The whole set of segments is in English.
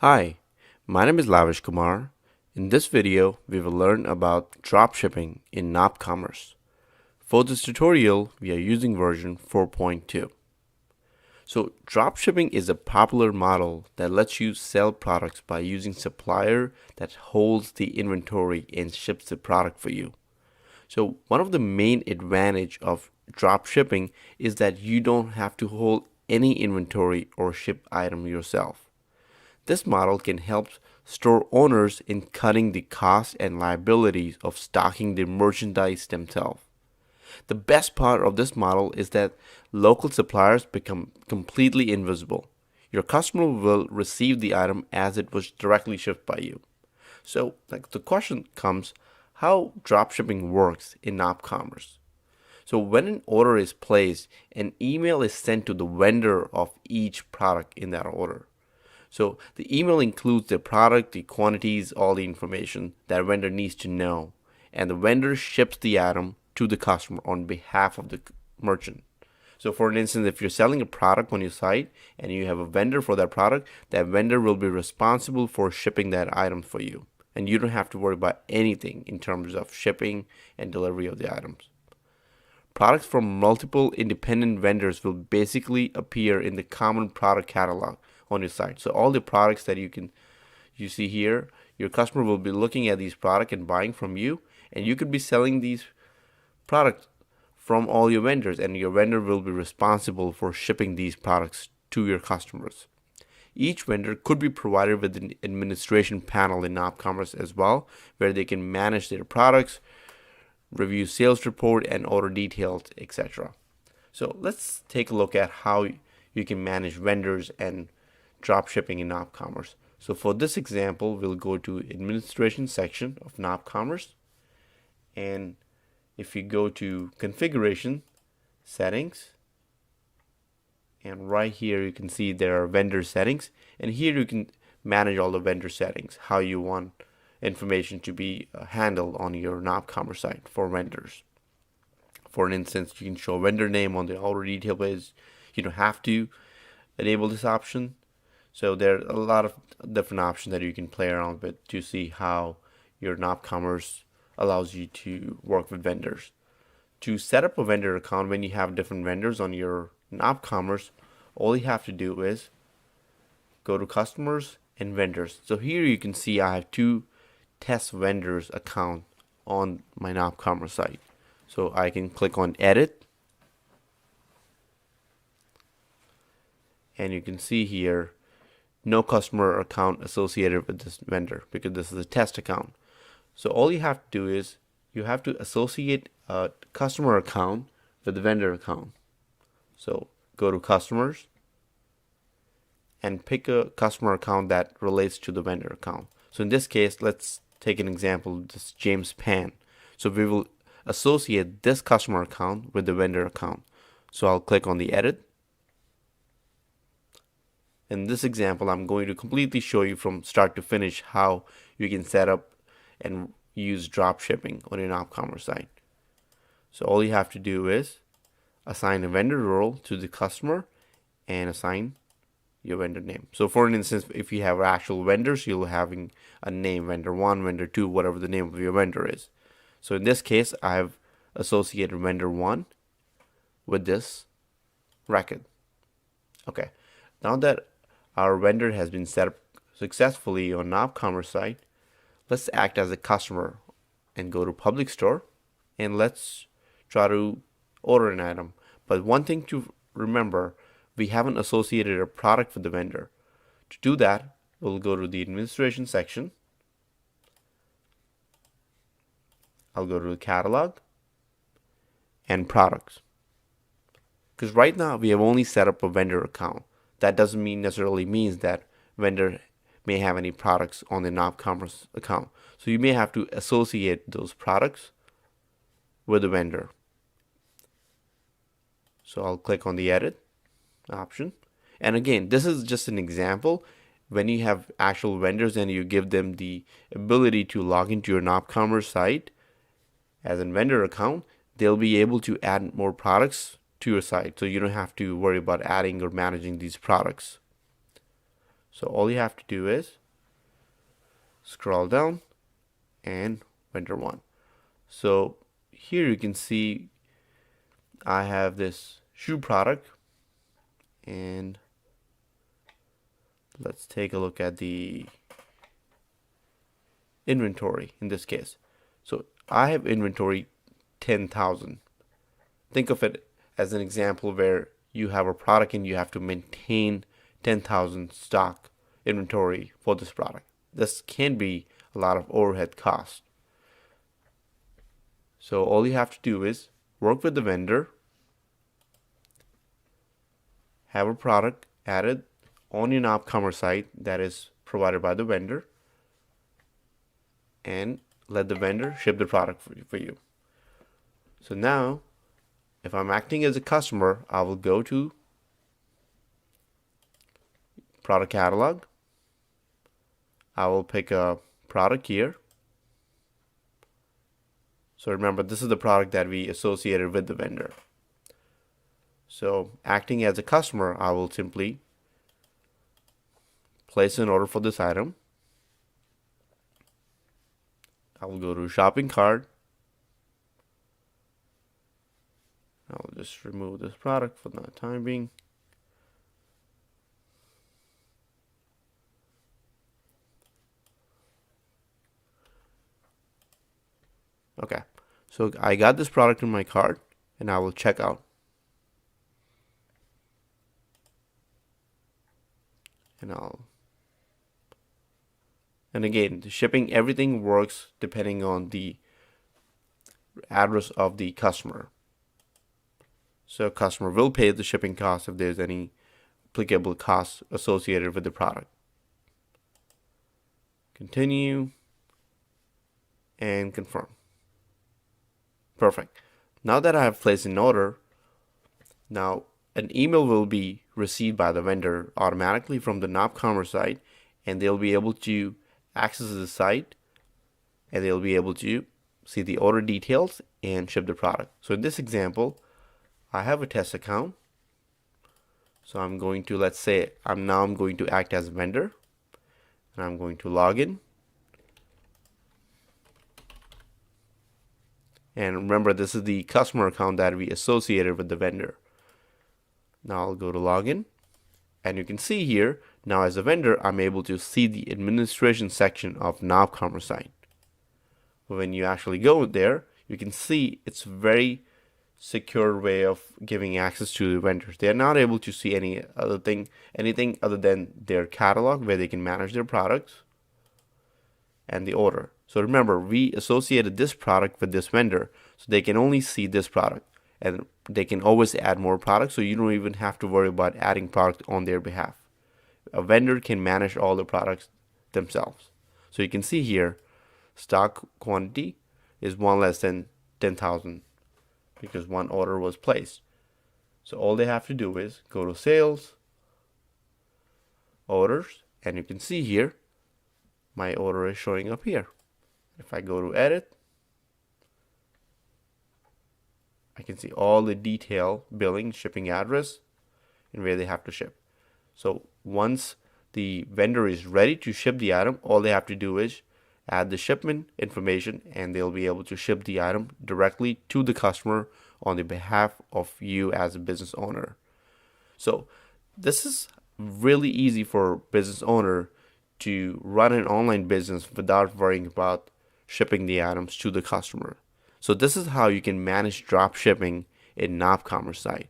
Hi, my name is Lavish Kumar. In this video, we will learn about dropshipping in nopCommerce. For this tutorial, we are using version 4.2. So dropshipping is a popular model that lets you sell products by using supplier that holds the inventory and ships the product for you. So one of the main advantage of dropshipping is that you don't have to hold any inventory or ship item yourself. This model can help store owners in cutting the costs and liabilities of stocking the merchandise themselves. The best part of this model is that local suppliers become completely invisible. Your customer will receive the item as it was directly shipped by you. So, the question comes, how dropshipping works in nopCommerce. So when an order is placed, an email is sent to the vendor of each product in that order. So the email includes the product, the quantities, all the information that vendor needs to know. And the vendor ships the item to the customer on behalf of the merchant. So for instance, if you're selling a product on your site and you have a vendor for that product, that vendor will be responsible for shipping that item for you. And you don't have to worry about anything in terms of shipping and delivery of the items. Products from multiple independent vendors will basically appear in the common product catalog on your site. So all the products that you see here, your customer will be looking at these products and buying from you, and you could be selling these products from all your vendors, and your vendor will be responsible for shipping these products to your customers. Each vendor could be provided with an administration panel in nopCommerce as well, where they can manage their products, review sales report and order details, etc. So let's take a look at how you can manage vendors and dropshipping in nopCommerce. So for this example, we'll go to administration section of nopCommerce, and if you go to configuration settings, and right here you can see there are vendor settings, and here you can manage all the vendor settings, how you want information to be handled on your nopCommerce site for vendors. For instance, you can show vendor name on the order detail page. You don't have to enable this option. So there are a lot of different options that you can play around with to see how your nopCommerce allows you to work with vendors. To set up a vendor account when you have different vendors on your nopCommerce, all you have to do is go to customers and vendors. So here you can see I have two test vendors account on my nopCommerce site. So I can click on edit, and you can see here no customer account associated with this vendor because this is a test account. So all you have to do is you have to associate a customer account with the vendor account. So go to customers and pick a customer account that relates to the vendor account. So in this case, let's take an example, this James Pan. So we will associate this customer account with the vendor account. So I'll click on the edit. In this example, I'm going to completely show you from start to finish how you can set up and use dropshipping on your nopCommerce site. So all you have to do is assign a vendor role to the customer and assign your vendor name. So for instance, if you have actual vendors, you'll having a name, vendor 1, vendor 2, whatever the name of your vendor is. So in this case, I have associated vendor 1 with this record. Okay, now that our vendor has been set up successfully on nopCommerce site, let's act as a customer and go to public store, and let's try to order an item. But one thing to remember, we haven't associated a product with the vendor. To do that, we'll go to the administration section. I'll go to the catalog and products. Because right now we have only set up a vendor account. That doesn't necessarily means that vendor may have any products on the nopCommerce account. So you may have to associate those products with the vendor. So I'll click on the edit option. And again, this is just an example. When you have actual vendors and you give them the ability to log into your nopCommerce site as a vendor account, they'll be able to add more products to your site. So you don't have to worry about adding or managing these products. So all you have to do is scroll down and vendor 1. So here you can see I have this shoe product, and let's take a look at the inventory in this case. So I have inventory 10,000. Think of it as an example where you have a product and you have to maintain 10,000 stock inventory for this product. This can be a lot of overhead costs. So all you have to do is work with the vendor, have a product added on your nopCommerce site that is provided by the vendor, and let the vendor ship the product for you. So now, if I'm acting as a customer, I will go to product catalog. I will pick a product here. So remember, this is the product that we associated with the vendor. So acting as a customer, I will simply place an order for this item. I will go to shopping cart. I will just remove this product for the time being. Okay, so I got this product in my cart, and I will check out. And again, the shipping, everything works depending on the address of the customer. So customer will pay the shipping cost if there's any applicable costs associated with the product. Continue and confirm. Perfect. Now that I have placed an order, now an email will be received by the vendor automatically from the nopCommerce site, and they'll be able to access the site, and they'll be able to see the order details and ship the product. So in this example, I have a test account. So I'm going to, let's say I'm going to act as a vendor, and I'm going to log in. And remember, this is the customer account that we associated with the vendor. Now I'll go to login, and you can see here, now as a vendor, I'm able to see the administration section of nopCommerce site. When you actually go there, you can see it's a very secure way of giving access to the vendors. They're not able to see anything other than their catalog where they can manage their products and the order. So remember, we associated this product with this vendor, so they can only see this product, and they can always add more products, so you don't even have to worry about adding product on their behalf. A vendor can manage all the products themselves. So you can see here, stock quantity is one less than 10,000 because one order was placed. So all they have to do is go to sales, orders, and you can see here, my order is showing up here. If I go to edit, I can see all the detail, billing, shipping address, and where they have to ship. So once the vendor is ready to ship the item, all they have to do is add the shipment information, and they'll be able to ship the item directly to the customer on the behalf of you as a business owner. So this is really easy for a business owner to run an online business without worrying about shipping the items to the customer. So this is how you can manage drop shipping in nopCommerce site.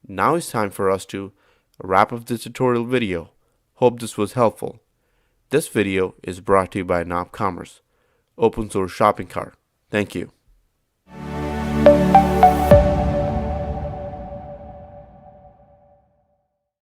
Now it's time for us to wrap up this tutorial video. Hope this was helpful. This video is brought to you by nopCommerce, open source shopping cart. Thank you.